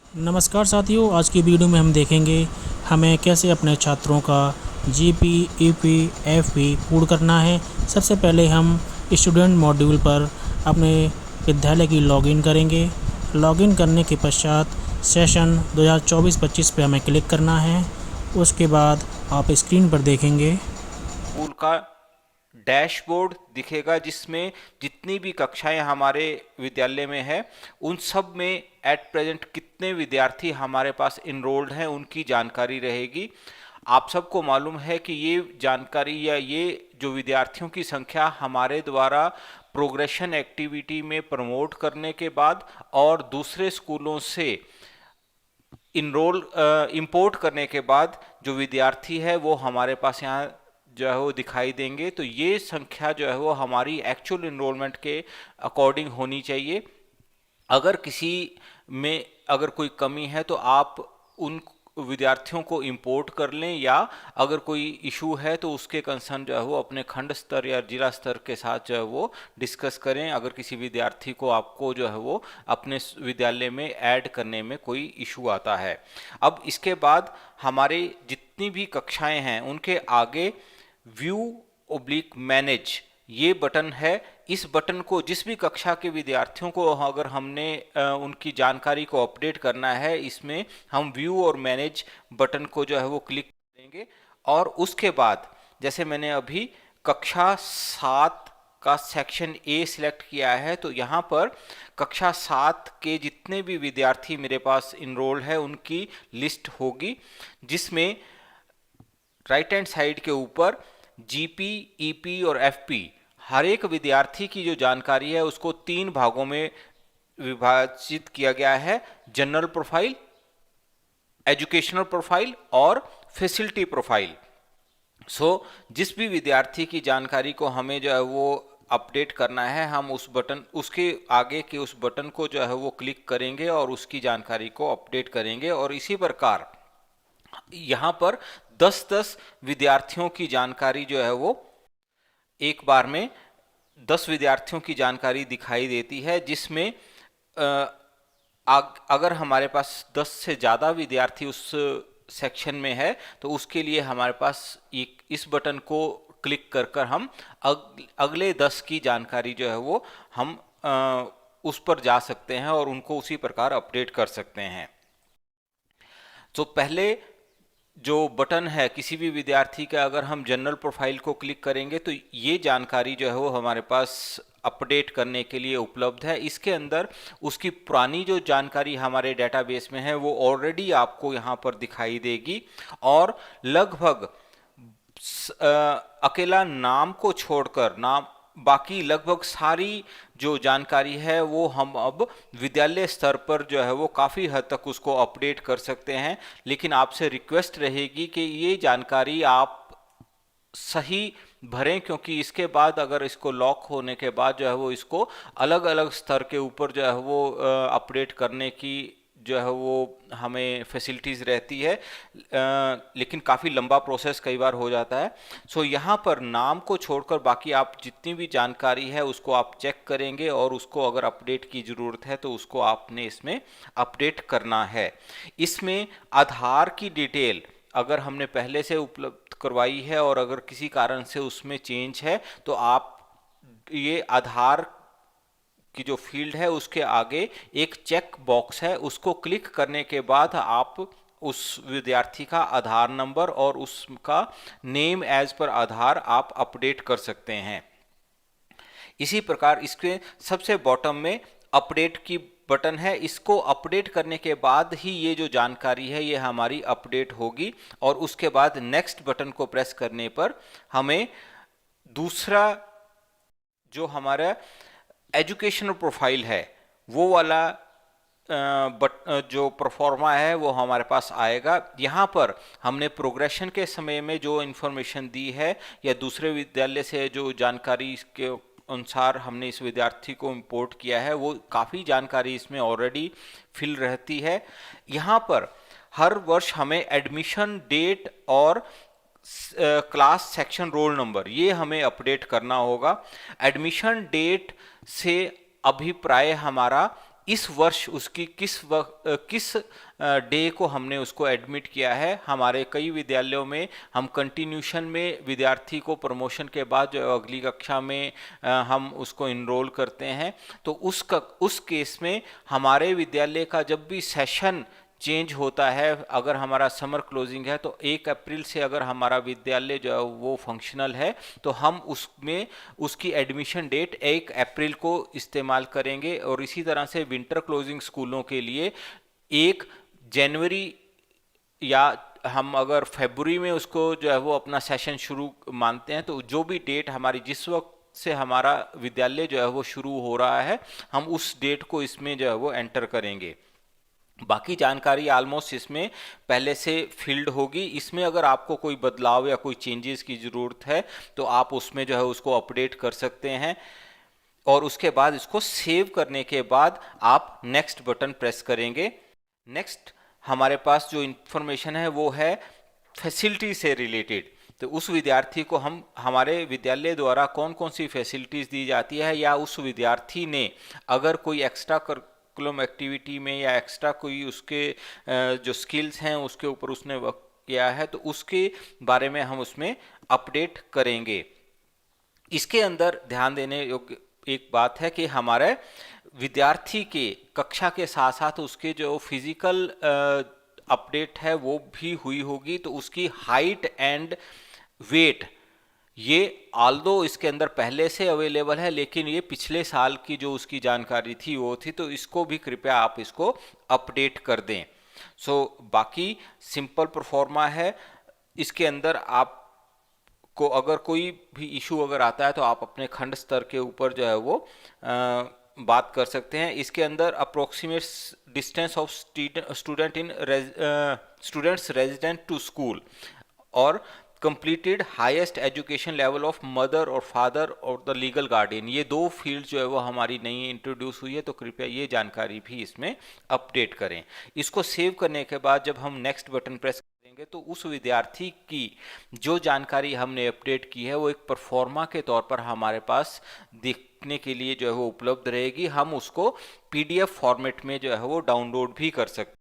नमस्कार साथियों, आज की वीडियो में हम देखेंगे हमें कैसे अपने छात्रों का जीपी, ईपी, एफपी पूर्ण करना है। सबसे पहले हम स्टूडेंट मॉड्यूल पर अपने विद्यालय की लॉगिन करेंगे। लॉगिन करने के पश्चात सेशन 2024-25 पे हमें क्लिक करना है। उसके बाद आप स्क्रीन पर देखेंगे स्कूल का डैशबोर्ड दिखेगा जिसमें जितनी भी कक्षाएं हमारे विद्यालय में है उन सब में एट प्रेजेंट कितने विद्यार्थी हमारे पास इनरोल्ड हैं उनकी जानकारी रहेगी। आप सबको मालूम है कि ये जानकारी या ये जो विद्यार्थियों की संख्या हमारे द्वारा प्रोग्रेशन एक्टिविटी में प्रमोट करने के बाद और दूसरे स्कूलों से इनरोल इंपोर्ट करने के बाद जो विद्यार्थी है वो हमारे पास यहाँ जो है वो दिखाई देंगे। तो ये संख्या जो है वो हमारी एक्चुअल इनरोलमेंट के अकॉर्डिंग होनी चाहिए। अगर किसी में अगर कोई कमी है तो आप उन विद्यार्थियों को इंपोर्ट कर लें, या अगर कोई इशू है तो उसके कंसर्न जो है वो अपने खंड स्तर या जिला स्तर के साथ जो है वो डिस्कस करें। अगर किसी विद्यार्थी को आपको जो है वो अपने विद्यालय में ऐड करने में कोई इशू आता है। अब इसके बाद हमारे जितनी भी कक्षाएं हैं उनके आगे व्यू/मैनेज ये बटन है। इस बटन को जिस भी कक्षा के विद्यार्थियों को अगर हमने उनकी जानकारी को अपडेट करना है, इसमें हम व्यू और मैनेज बटन को जो है वो क्लिक करेंगे। और उसके बाद जैसे मैंने अभी कक्षा 7 का सेक्शन ए सिलेक्ट किया है, तो यहाँ पर कक्षा 7 के जितने भी विद्यार्थी मेरे पास इनरोल्ड है उनकी लिस्ट होगी, जिसमें राइट हैंड साइड के ऊपर जीपी, ईपी और एफपी हर एक विद्यार्थी की जो जानकारी है उसको 3 भागों में विभाजित किया गया है: जनरल प्रोफाइल, एजुकेशनल प्रोफाइल और फैसिलिटी प्रोफाइल। जिस भी विद्यार्थी की जानकारी को हमें जो है वो अपडेट करना है, हम उस बटन उसके आगे के उस बटन को जो है वो क्लिक करेंगे और उसकी जानकारी को अपडेट करेंगे। और इसी प्रकार यहाँ पर 10-10 विद्यार्थियों की जानकारी जो है वो एक बार में 10 विद्यार्थियों की जानकारी दिखाई देती है, जिसमें अगर हमारे पास 10 से ज़्यादा विद्यार्थी उस सेक्शन में है तो उसके लिए हमारे पास एक इस बटन को क्लिक कर हम अगले 10 की जानकारी जो है वो हम उस पर जा सकते हैं और उनको उसी प्रकार अपडेट कर सकते हैं। तो पहले जो बटन है किसी भी विद्यार्थी का, अगर हम जनरल प्रोफाइल को क्लिक करेंगे तो ये जानकारी जो है वो हमारे पास अपडेट करने के लिए उपलब्ध है। इसके अंदर उसकी पुरानी जो जानकारी हमारे डेटाबेस में है वो ऑलरेडी आपको यहाँ पर दिखाई देगी, और लगभग अकेला नाम को छोड़कर बाकी लगभग सारी जो जानकारी है वो हम अब विद्यालय स्तर पर जो है वो काफ़ी हद तक उसको अपडेट कर सकते हैं। लेकिन आपसे रिक्वेस्ट रहेगी कि ये जानकारी आप सही भरें, क्योंकि इसके बाद अगर इसको लॉक होने के बाद जो है वो इसको अलग अलग स्तर के ऊपर जो है वो अपडेट करने की जो है वो हमें फैसिलिटीज़ रहती है, लेकिन काफ़ी लंबा प्रोसेस कई बार हो जाता है। यहाँ पर नाम को छोड़कर बाकी आप जितनी भी जानकारी है उसको आप चेक करेंगे, और उसको अगर अपडेट की ज़रूरत है तो उसको आपने इसमें अपडेट करना है। इसमें आधार की डिटेल अगर हमने पहले से उपलब्ध करवाई है और अगर किसी कारण से उसमें चेंज है तो आप ये आधार की जो फील्ड है उसके आगे एक चेक बॉक्स है, उसको क्लिक करने के बाद आप उस विद्यार्थी का आधार नंबर और उसका नेम एज पर आधार आप अपडेट कर सकते हैं। इसी प्रकार इसके सबसे बॉटम में अपडेट की बटन है, इसको अपडेट करने के बाद ही ये जो जानकारी है ये हमारी अपडेट होगी, और उसके बाद नेक्स्ट बटन को प्रेस करने पर हमें दूसरा जो हमारा एजुकेशनल प्रोफाइल है वो वाला जो प्रोफॉर्मा है वो हमारे पास आएगा। यहाँ पर हमने प्रोग्रेशन के समय में जो इन्फॉर्मेशन दी है या दूसरे विद्यालय से जो जानकारी के अनुसार हमने इस विद्यार्थी को इंपोर्ट किया है वो काफ़ी जानकारी इसमें ऑलरेडी फिल रहती है। यहाँ पर हर वर्ष हमें एडमिशन डेट और क्लास सेक्शन रोल नंबर ये हमें अपडेट करना होगा। एडमिशन डेट से अभिप्राय हमारा इस वर्ष उसकी किस डे को हमने उसको एडमिट किया है। हमारे कई विद्यालयों में हम कंटिन्यूशन में विद्यार्थी को प्रमोशन के बाद जो अगली कक्षा में हम उसको इनरोल करते हैं। तो उस केस में हमारे विद्यालय का जब भी सेशन चेंज होता है, अगर हमारा समर क्लोजिंग है तो 1 अप्रैल से अगर हमारा विद्यालय जो है वो फंक्शनल है तो हम उसमें उसकी एडमिशन डेट 1 अप्रैल को इस्तेमाल करेंगे। और इसी तरह से विंटर क्लोजिंग स्कूलों के लिए 1 जनवरी या हम अगर फरवरी में उसको जो है वो अपना सेशन शुरू मानते हैं, तो जो भी डेट हमारी जिस वक्त से हमारा विद्यालय जो है वो शुरू हो रहा है, हम उस डेट को इसमें जो है वो एंटर करेंगे। बाकी जानकारी ऑलमोस्ट इसमें पहले से फिल्ड होगी। इसमें अगर आपको कोई बदलाव या कोई चेंजेस की ज़रूरत है तो आप उसमें जो है उसको अपडेट कर सकते हैं। और उसके बाद इसको सेव करने के बाद आप नेक्स्ट बटन प्रेस करेंगे। नेक्स्ट हमारे पास जो इंफॉर्मेशन है वो है फैसिलिटी से रिलेटेड। तो उस विद्यार्थी को हम हमारे विद्यालय द्वारा कौन कौन सी फैसिलिटीज़ दी जाती है, या उस विद्यार्थी ने अगर कोई एक्स्ट्रा करिकुलम एक्टिविटी में या एक्स्ट्रा कोई उसके जो स्किल्स हैं उसके ऊपर उसने वर्क किया है, तो उसके बारे में हम उसमें अपडेट करेंगे। इसके अंदर ध्यान देने योग्य एक बात है कि हमारे विद्यार्थी के कक्षा के साथ साथ उसके जो फिजिकल अपडेट है वो भी हुई होगी। तो उसकी हाइट एंड वेट, ये ऑल्दो इसके अंदर पहले से अवेलेबल है, लेकिन ये पिछले साल की जो उसकी जानकारी थी वो थी, तो इसको भी कृपया आप इसको अपडेट कर दें। बाकी सिंपल परफॉर्मा है। इसके अंदर आप को अगर कोई भी इशू अगर आता है तो आप अपने खंड स्तर के ऊपर जो है वो बात कर सकते हैं। इसके अंदर approximate distance of students resident to school और completed highest education level of mother और फादर और द लीगल गार्डियन, ये 2 फील्ड जो है वो हमारी नई इंट्रोड्यूस हुई है, तो कृपया ये जानकारी भी इसमें अपडेट करें। इसको सेव करने के बाद जब हम नेक्स्ट बटन प्रेस करेंगे तो उस विद्यार्थी की जो जानकारी हमने अपडेट की है वो एक परफॉर्मा के तौर पर हमारे पास देखने के लिए जो है वो उपलब्ध रहेगी। हम उसको PDF फॉर्मेट में जो है वो डाउनलोड भी कर सकते हैं।